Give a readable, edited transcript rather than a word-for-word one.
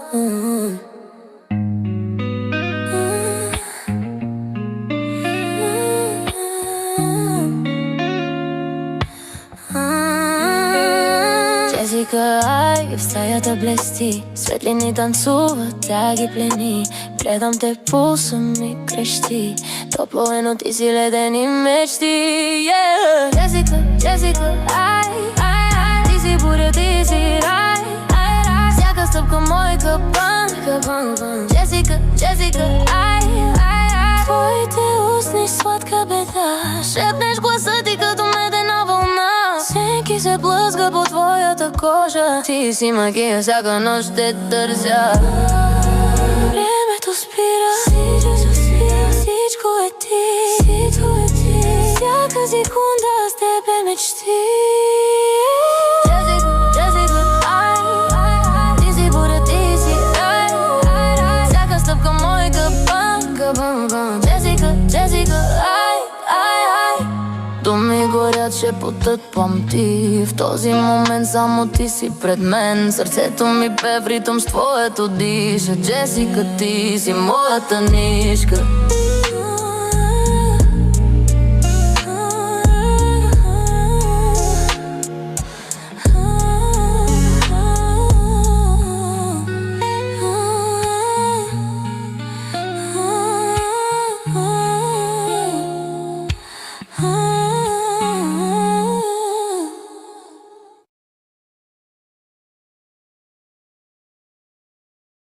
Джесика, ай, в стаята блести, светлини танцуват, тя ги плени. Гледам те, пулса ми крещи, топло е, но ти си ледени мечти. Джесика, Джесика, ай, ай, ай, ти си буря, ти си рай, ай, рай. Всяка стъпка мой капан, капан, капан. Джесика, Джесика, ай, ай, ай. Твоите устни сладка беда, шепнеш гласа ти като медена вълна. Сенки се блъзга по твоята кожа, ти си магия, всяка нощ те търся. Времето спира, всичко е ти, всяка секунда с тебе мечти. Джесика, Джесика, ай, ай, ай, ти си буря, ти си рай, рай, рай. Всяка стъпка мой капан, капан, капан. Джесика, Джесика, ай, ай, ай. Думи горят, шепотът пламти. В този момент само ти си пред мен. Сърцето ми пее в ритъм с твоето диша. Джесика, ти си моята нишка.